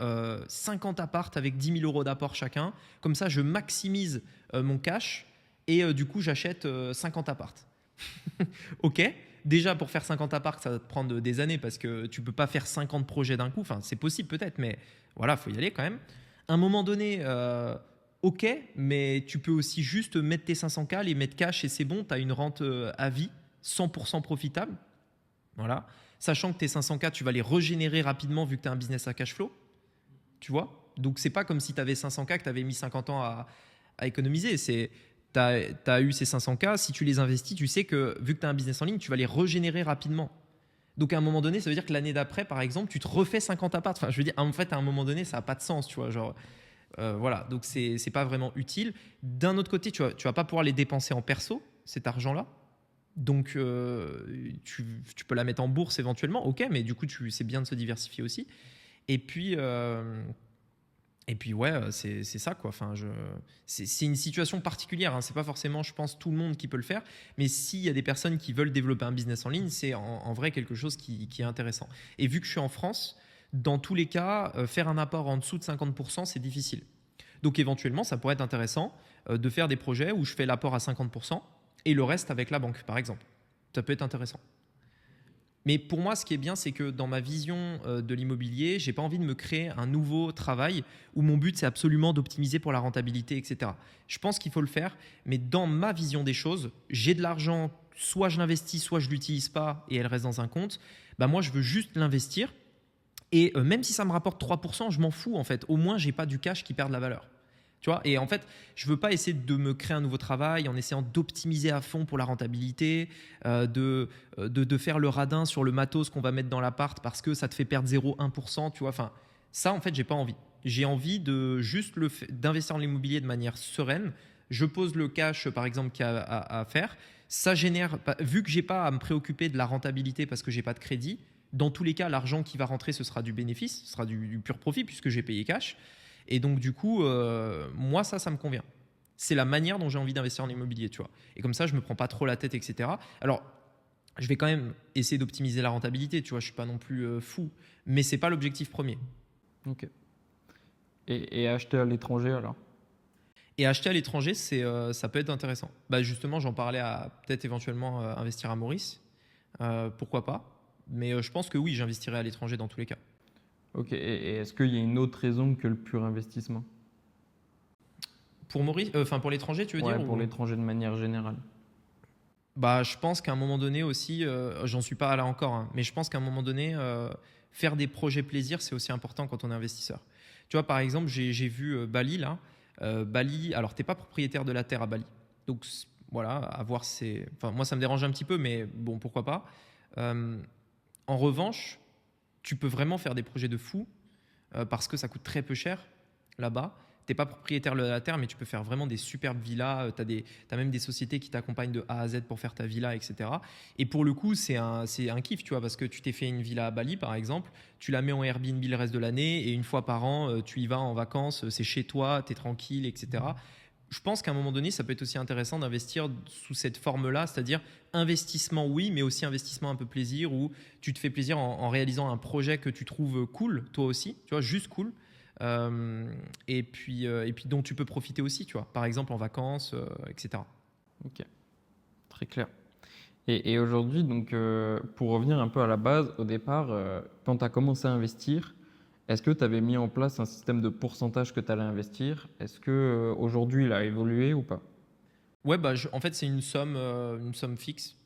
50 apparts avec 10 000 euros d'apport chacun. Comme ça, je maximise mon cash et du coup, j'achète 50 apparts. OK. Déjà, pour faire 50 apparts, ça va te prendre des années parce que tu ne peux pas faire 50 projets d'un coup. Enfin, c'est possible peut-être, mais voilà, il faut y aller quand même. À un moment donné, OK, mais tu peux aussi juste mettre tes 500K, les mettre cash et c'est bon, tu as une rente à vie, 100% profitable. Voilà. Sachant que tes 500K, tu vas les régénérer rapidement vu que tu as un business à cash flow. Tu vois? Donc, c'est pas comme si tu avais 500K que tu avais mis 50 ans à économiser. Tu as eu ces 500K, si tu les investis, tu sais que vu que tu as un business en ligne, tu vas les régénérer rapidement. Donc à un moment donné, ça veut dire que l'année d'après, par exemple, tu te refais 50 apparts. Enfin, je veux dire, en fait, à un moment donné, ça n'a pas de sens, tu vois. Genre, voilà, donc c'est pas vraiment utile. D'un autre côté, tu vas pas pouvoir les dépenser en perso, cet argent-là. Donc tu peux la mettre en bourse éventuellement, ok, mais du coup, c'est bien de se diversifier aussi. Et puis ouais, c'est ça quoi. Enfin, c'est une situation particulière. Hein. C'est pas forcément, je pense, tout le monde qui peut le faire. Mais s'il y a des personnes qui veulent développer un business en ligne, c'est en vrai quelque chose qui est intéressant. Et vu que je suis en France, dans tous les cas, faire un apport en dessous de 50%, c'est difficile. Donc éventuellement, ça pourrait être intéressant de faire des projets où je fais l'apport à 50% et le reste avec la banque, par exemple. Ça peut être intéressant. Mais pour moi, ce qui est bien, c'est que dans ma vision de l'immobilier, je n'ai pas envie de me créer un nouveau travail où mon but, c'est absolument d'optimiser pour la rentabilité, etc. Je pense qu'il faut le faire, mais dans ma vision des choses, j'ai de l'argent, soit je l'investis, soit je ne l'utilise pas et elle reste dans un compte. Bah moi, je veux juste l'investir et même si ça me rapporte 3%, je m'en fous en fait. Au moins, je n'ai pas du cash qui perd de la valeur. Tu vois, et en fait, je ne veux pas essayer de me créer un nouveau travail en essayant d'optimiser à fond pour la rentabilité, de faire le radin sur le matos qu'on va mettre dans l'appart parce que ça te fait perdre 0,1%. Tu vois, enfin, ça, en fait, je n'ai pas envie. j'ai envie de juste d'investir en l'immobilier de manière sereine. Je pose le cash, par exemple, qu'il y a à faire. Ça génère, vu que j'ai pas à me préoccuper de la rentabilité parce que j'ai pas de crédit, dans tous les cas, l'argent qui va rentrer, ce sera du bénéfice, ce sera du pur profit puisque j'ai payé cash. Et donc, du coup, moi, ça me convient. C'est la manière dont j'ai envie d'investir en immobilier, tu vois. Et comme ça, je me prends pas trop la tête, etc. Alors, je vais quand même essayer d'optimiser la rentabilité, tu vois. Je suis pas non plus fou, mais c'est pas l'objectif premier. Ok. Et acheter à l'étranger alors? Et acheter à l'étranger, ça peut être intéressant. Bah justement, j'en parlais à peut-être éventuellement investir à Maurice. Pourquoi pas? Mais je pense que oui, j'investirai à l'étranger dans tous les cas. Ok. Et est-ce qu'il y a une autre raison que le pur investissement? Pour Maurice, enfin pour l'étranger, tu veux Ouais, dire pour l'étranger de manière générale. Bah, je pense qu'à un moment donné aussi, j'en suis pas là encore, hein, mais je pense qu'à un moment donné, faire des projets plaisir, c'est aussi important quand on est investisseur. Tu vois, par exemple, j'ai vu Bali là. Bali, alors t'es pas propriétaire de la terre à Bali, donc voilà, à voir c'est. Enfin, moi ça me dérange un petit peu, mais bon, pourquoi pas. Euh, En revanche, tu peux vraiment faire des projets de fou parce que ça coûte très peu cher là-bas. Tu n'es pas propriétaire de la terre, mais tu peux faire vraiment des superbes villas. Tu as même des sociétés qui t'accompagnent de A à Z pour faire ta villa, etc. Et pour le coup, c'est un kiff, tu vois, parce que tu t'es fait une villa à Bali, par exemple, tu la mets en Airbnb le reste de l'année, et une fois par an, tu y vas en vacances, c'est chez toi, tu es tranquille, etc. Je pense qu'à un moment donné, ça peut être aussi intéressant d'investir sous cette forme-là, c'est-à-dire investissement, oui, mais aussi investissement un peu plaisir, où tu te fais plaisir en réalisant un projet que tu trouves cool, toi aussi, tu vois, juste cool. Et puis dont tu peux profiter aussi, tu vois, par exemple en vacances, etc. Ok, très clair. Et aujourd'hui, donc, pour revenir un peu à la base, au départ, quand tu as commencé à investir, est-ce que tu avais mis en place un système de pourcentage que tu allais investir? Est-ce que aujourd'hui il a évolué ou pas? Ouais, bah, en fait, c'est une somme fixe.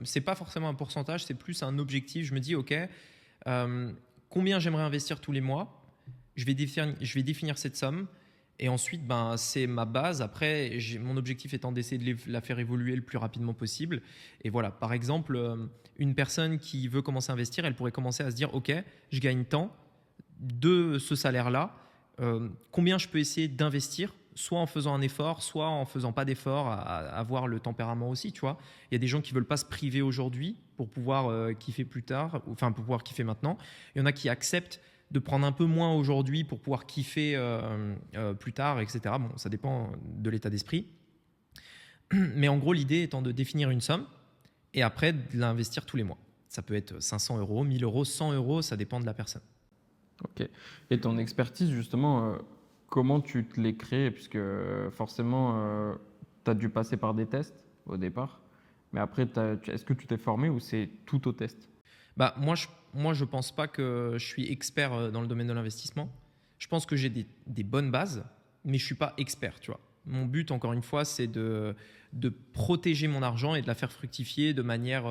C'est pas forcément un pourcentage, c'est plus un objectif. Je me dis, OK, combien j'aimerais investir tous les mois? Je vais définir cette somme. Et ensuite, ben, c'est ma base. Après, mon objectif étant d'essayer de la faire évoluer le plus rapidement possible. Et voilà, par exemple, une personne qui veut commencer à investir, elle pourrait commencer à se dire, OK, je gagne tant de ce salaire-là. Combien je peux essayer d'investir, soit en faisant un effort, soit en faisant pas d'effort, à avoir le tempérament aussi, tu vois. Il y a des gens qui veulent pas se priver aujourd'hui pour pouvoir kiffer plus tard, enfin pour pouvoir kiffer maintenant. Il y en a qui acceptent de prendre un peu moins aujourd'hui pour pouvoir kiffer plus tard, etc. Bon, ça dépend de l'état d'esprit. Mais en gros, l'idée étant de définir une somme et après de l'investir tous les mois. Ça peut être 500 euros, 1000 euros, 100 euros, ça dépend de la personne. Ok. Et ton expertise, justement, comment tu te l'es créée? Puisque forcément, tu as dû passer par des tests au départ. Mais après, est-ce que tu t'es formé ou c'est tout au test? Bah, moi, je pense pas que je suis expert dans le domaine de l'investissement. Je pense que j'ai des bonnes bases, mais je suis pas expert, tu vois. Mon but, encore une fois, c'est de protéger mon argent et de la faire fructifier de manière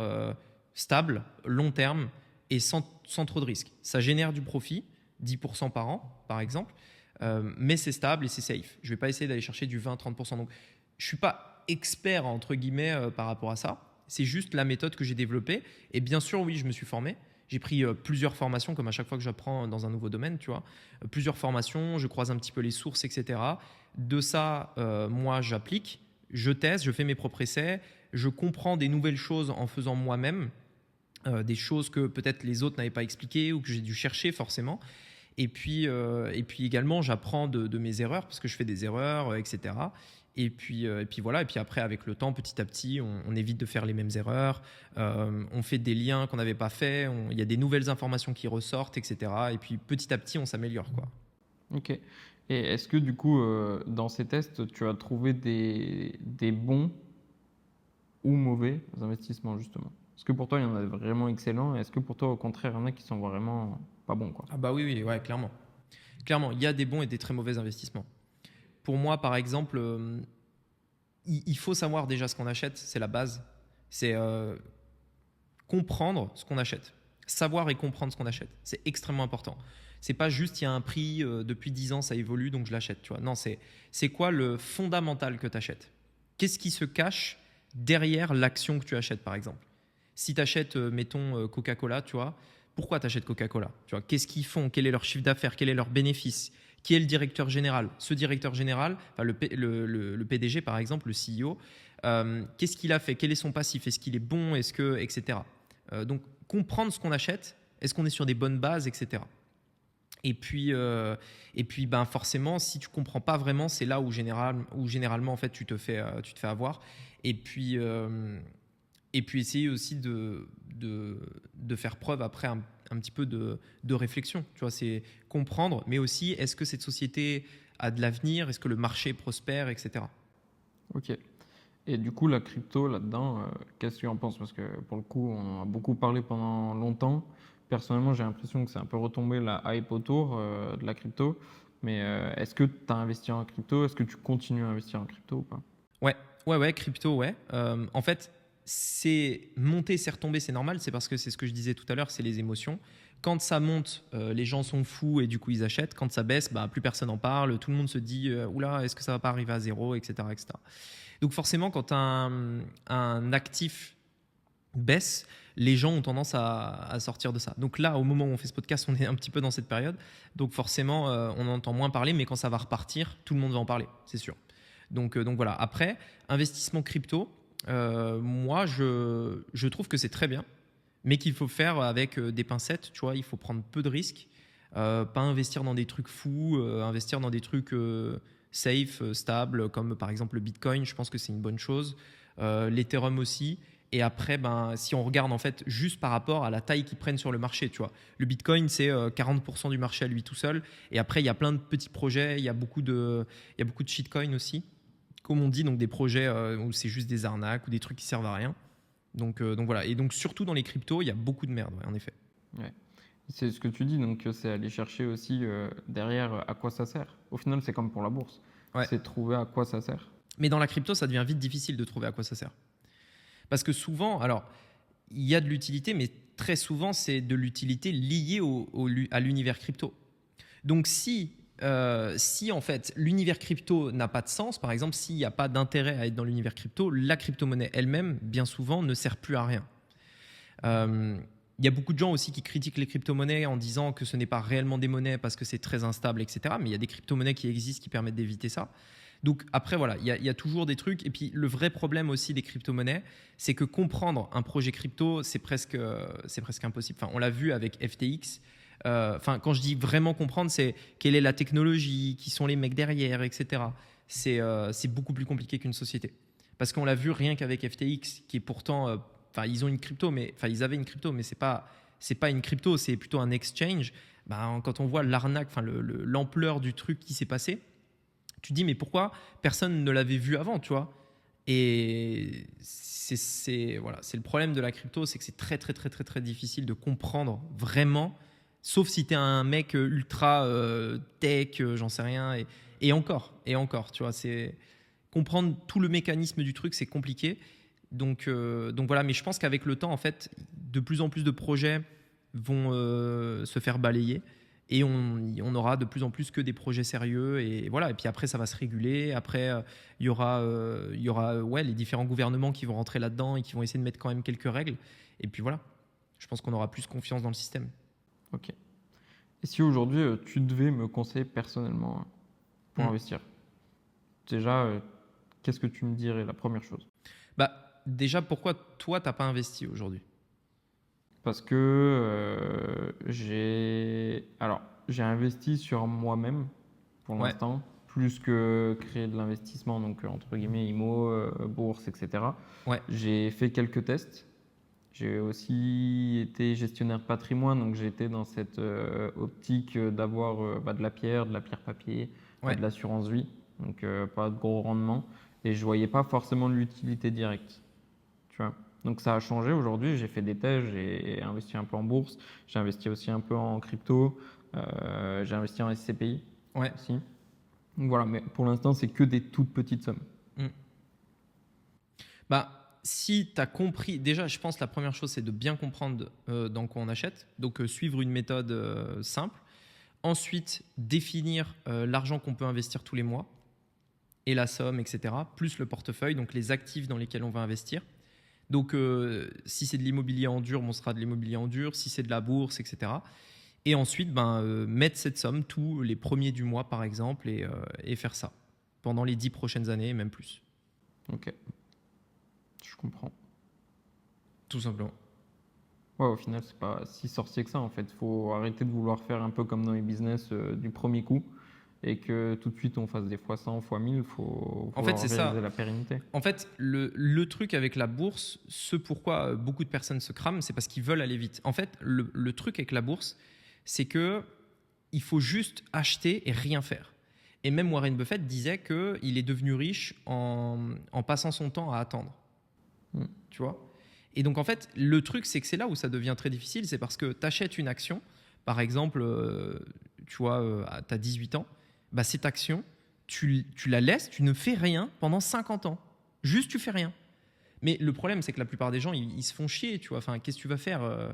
stable, long terme et sans trop de risques. Ça génère du profit, 10% par an, par exemple, mais c'est stable et c'est safe. Je vais pas essayer d'aller chercher du 20-30%. Donc, je suis pas expert, entre guillemets, par rapport à ça. C'est juste la méthode que j'ai développée. Et bien sûr, oui, je me suis formé. J'ai pris plusieurs formations, comme à chaque fois que j'apprends dans un nouveau domaine, tu vois. Plusieurs formations, je croise un petit peu les sources, etc. De ça, moi, j'applique, je teste, je fais mes propres essais, je comprends des nouvelles choses en faisant moi-même, des choses que peut-être les autres n'avaient pas expliquées ou que j'ai dû chercher forcément. Et puis également, j'apprends de mes erreurs parce que je fais des erreurs, etc. Et puis voilà. Et puis après, avec le temps, petit à petit, on évite de faire les mêmes erreurs. On fait des liens qu'on n'avait pas faits. Il y a des nouvelles informations qui ressortent, etc. Et puis petit à petit, on s'améliore, quoi. Ok. Et est-ce que du coup, dans ces tests, tu as trouvé des bons ou mauvais investissements, justement? Est-ce que pour toi, il y en a vraiment excellents? Et est-ce que pour toi, au contraire, il y en a qui sont vraiment pas bons, quoi? Ah bah oui, oui, ouais, clairement. Clairement, il y a des bons et des très mauvais investissements. Pour moi, par exemple, il faut savoir déjà ce qu'on achète, c'est la base. C'est comprendre ce qu'on achète. Savoir et comprendre ce qu'on achète. C'est extrêmement important. C'est pas juste il y a un prix, depuis 10 ans ça évolue donc je l'achète. Tu vois. Non, c'est quoi le fondamental que tu achètes? Qu'est-ce qui se cache derrière l'action que tu achètes, par exemple? Si tu achètes, mettons, Coca-Cola, tu vois, pourquoi tu achètes Coca-Cola? Tu vois, qu'est-ce qu'ils font? Quel est leur chiffre d'affaires? Quel est leur bénéfice? Qui est le directeur général? Ce directeur général, enfin, le PDG par exemple, le CEO, qu'est-ce qu'il a fait? Quel est son passif? Est-ce qu'il est bon? Etc. Donc, comprendre ce qu'on achète, est-ce qu'on est sur des bonnes bases, etc. Et puis ben forcément, si tu comprends pas vraiment, c'est là où généralement en fait tu te fais avoir. Et puis essayer aussi de faire preuve après un petit peu de réflexion. Tu vois, c'est comprendre, mais aussi est-ce que cette société a de l'avenir, est-ce que le marché prospère, etc. Ok. Et du coup, la crypto là-dedans, qu'est-ce que tu en penses? Parce que pour le coup, on en a beaucoup parlé pendant longtemps. Personnellement, j'ai l'impression que c'est un peu retombé la hype autour de la crypto. Mais est-ce que tu as investi en crypto? Est-ce que tu continues à investir en crypto ou pas? Ouais, crypto, ouais. En fait, c'est monter, c'est retomber, c'est normal. C'est parce que c'est ce que je disais tout à l'heure, c'est les émotions. Quand ça monte, les gens sont fous et du coup ils achètent. Quand ça baisse, bah, plus personne en parle. Tout le monde se dit oula, est-ce que ça va pas arriver à zéro, etc., etc. Donc forcément, quand un actif baisse, les gens ont tendance à sortir de ça. Donc là, au moment où on fait ce podcast, on est un petit peu dans cette période. Donc forcément, on entend moins parler, mais quand ça va repartir, tout le monde va en parler, c'est sûr. Donc voilà. Après, investissement crypto, moi, je trouve que c'est très bien, mais qu'il faut faire avec des pincettes. Tu vois, il faut prendre peu de risques, pas investir dans des trucs fous, investir dans des trucs safe, stables, comme par exemple le Bitcoin. Je pense que c'est une bonne chose. L'Ethereum aussi. Et après, ben, si on regarde en fait juste par rapport à la taille qu'ils prennent sur le marché, tu vois, le Bitcoin c'est 40% du marché à lui tout seul. Et après, il y a plein de petits projets, il y a beaucoup de shitcoins aussi, comme on dit, donc des projets où c'est juste des arnaques ou des trucs qui servent à rien. Donc voilà. Et donc surtout dans les cryptos, il y a beaucoup de merde, ouais, en effet. Ouais. C'est ce que tu dis, donc c'est aller chercher aussi derrière à quoi ça sert. Au final, c'est comme pour la bourse. Ouais. C'est trouver à quoi ça sert. Mais dans la crypto, ça devient vite difficile de trouver à quoi ça sert. Parce que souvent, alors, il y a de l'utilité, mais très souvent, c'est de l'utilité liée à l'univers crypto. Donc, si en fait l'univers crypto n'a pas de sens, par exemple, s'il n'y a pas d'intérêt à être dans l'univers crypto, la crypto-monnaie elle-même, bien souvent, ne sert plus à rien. Il y a beaucoup de gens aussi qui critiquent les crypto-monnaies en disant que ce n'est pas réellement des monnaies parce que c'est très instable, etc. Mais il y a des crypto-monnaies qui existent qui permettent d'éviter ça. Donc après, voilà, il y a toujours des trucs. Et puis le vrai problème aussi des crypto-monnaies, c'est que comprendre un projet crypto, c'est presque impossible. Enfin, on l'a vu avec FTX. Quand je dis vraiment comprendre, c'est quelle est la technologie, qui sont les mecs derrière, etc. C'est beaucoup plus compliqué qu'une société. Parce qu'on l'a vu rien qu'avec FTX, qui est pourtant... ils ont une crypto, ils avaient une crypto, mais c'est pas une crypto, c'est plutôt un exchange. Quand on voit l'arnaque, l'ampleur du truc qui s'est passé, tu te dis mais pourquoi personne ne l'avait vu avant, tu vois? Et voilà, c'est le problème de la crypto, c'est que c'est très très très très très difficile de comprendre vraiment, sauf si tu es un mec ultra tech, j'en sais rien, et encore, tu vois, c'est comprendre tout le mécanisme du truc, c'est compliqué. Donc voilà, mais je pense qu'avec le temps, en fait, de plus en plus de projets vont se faire balayer et on aura de plus en plus que des projets sérieux et voilà. Et puis après, ça va se réguler. Après, il y aura les différents gouvernements qui vont rentrer là-dedans et qui vont essayer de mettre quand même quelques règles. Et puis voilà, je pense qu'on aura plus confiance dans le système. Ok. Et si aujourd'hui, tu devais me conseiller personnellement pour investir, déjà, qu'est-ce que tu me dirais la première chose? Déjà, pourquoi toi, tu n'as pas investi aujourd'hui? Parce que j'ai investi sur moi-même pour l'instant, plus que créer de l'investissement, donc entre guillemets IMO, bourse, etc. Ouais. J'ai fait quelques tests. J'ai aussi été gestionnaire de patrimoine, donc j'ai été dans cette optique d'avoir de la pierre papier, de l'assurance vie, donc pas de gros rendement. Et je voyais pas forcément l'utilité directe. Tu vois. Donc ça a changé aujourd'hui, j'ai fait des tests, j'ai investi un peu en bourse, j'ai investi aussi un peu en crypto, j'ai investi en SCPI aussi. Donc voilà, mais pour l'instant, c'est que des toutes petites sommes. Si tu as compris, déjà, je pense que la première chose, c'est de bien comprendre dans quoi on achète. Donc, suivre une méthode simple. Ensuite, définir l'argent qu'on peut investir tous les mois et la somme, etc. Plus le portefeuille, donc les actifs dans lesquels on va investir. Donc, si c'est de l'immobilier en dur, on sera de l'immobilier en dur. Si c'est de la bourse, etc. Et ensuite, mettre cette somme tous les premiers du mois, par exemple, et faire ça pendant les 10 prochaines années, même plus. Ok, je comprends. Tout simplement. Ouais, au final, c'est pas si sorcier que ça en fait. Faut arrêter de vouloir faire un peu comme dans les business du premier coup et que tout de suite on fasse des fois 100, fois 1000. Faut En fait, c'est ça. réaliser la pérennité. En fait, le truc avec la bourse, ce pourquoi beaucoup de personnes se crament, c'est parce qu'ils veulent aller vite. En fait, le truc avec la bourse, c'est que il faut juste acheter et rien faire. Et même Warren Buffett disait qu'il est devenu riche en passant son temps à attendre. Tu vois ? Et donc, en fait, le truc, c'est que c'est là où ça devient très difficile. C'est parce que tu achètes une action, par exemple, tu vois, tu as 18 ans, cette action, tu la laisses, tu ne fais rien pendant 50 ans. Juste, tu fais rien. Mais le problème, c'est que la plupart des gens, ils se font chier, tu vois. Enfin, qu'est-ce que tu vas faire ?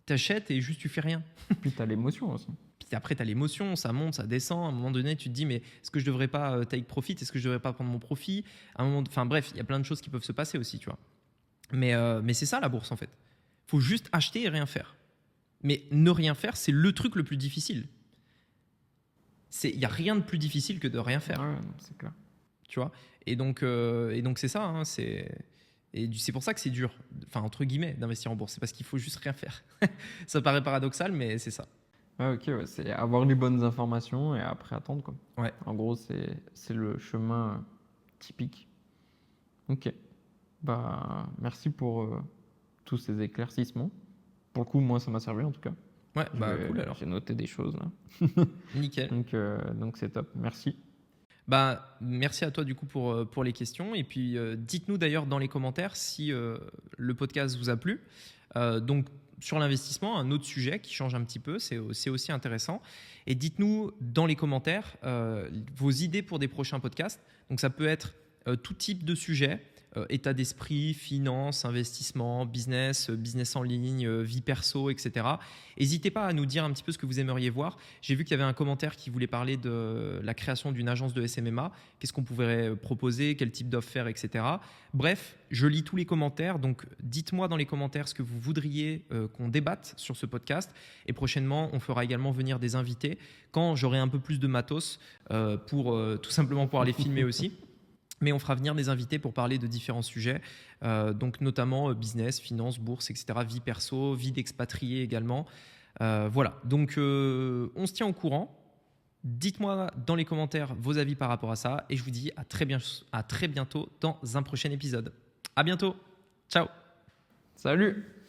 T'achètes et juste, tu fais rien. Puis tu as l'émotion aussi. Puis après, tu as l'émotion, ça monte, ça descend. À un moment donné, tu te dis, mais est-ce que je devrais pas take profit ? Est-ce que je devrais pas prendre mon profit ? Enfin bref, il y a plein de choses qui peuvent se passer aussi, tu vois. Mais c'est ça la bourse en fait. Faut juste acheter et rien faire. Mais ne rien faire, c'est le truc le plus difficile. Il n'y a rien de plus difficile que de rien faire. Ouais, c'est clair. Tu vois ? Et donc c'est ça. Hein, c'est pour ça que c'est dur, enfin entre guillemets, d'investir en bourse. C'est parce qu'il faut juste rien faire. Ça paraît paradoxal, mais c'est ça. Ouais, ok, ouais, c'est avoir les bonnes informations et après attendre quoi. Ouais. En gros, c'est le chemin typique. Ok. Merci pour tous ces éclaircissements. Pour le coup, moi, ça m'a servi en tout cas. Ouais, cool alors. J'ai noté des choses là. Nickel. Donc c'est top. Merci. Merci à toi du coup pour les questions. Et puis dites-nous d'ailleurs dans les commentaires si le podcast vous a plu. Donc sur l'investissement, un autre sujet qui change un petit peu, c'est aussi intéressant. Et dites-nous dans les commentaires vos idées pour des prochains podcasts. Donc ça peut être tout type de sujet. État d'esprit, finance, investissement, business en ligne, vie perso, etc. N'hésitez pas à nous dire un petit peu ce que vous aimeriez voir. J'ai vu qu'il y avait un commentaire qui voulait parler de la création d'une agence de SMMA. Qu'est-ce qu'on pourrait proposer, quel type d'offre faire, etc. Bref, je lis tous les commentaires. Donc, dites-moi dans les commentaires ce que vous voudriez qu'on débatte sur ce podcast. Et prochainement, on fera également venir des invités quand j'aurai un peu plus de matos pour tout simplement pouvoir les filmer aussi. Mais on fera venir des invités pour parler de différents sujets, donc notamment business, finance, bourse, etc., vie perso, vie d'expatrié également. Voilà, donc on se tient au courant. Dites-moi dans les commentaires vos avis par rapport à ça et je vous dis à très bientôt dans un prochain épisode. À bientôt, ciao. Salut.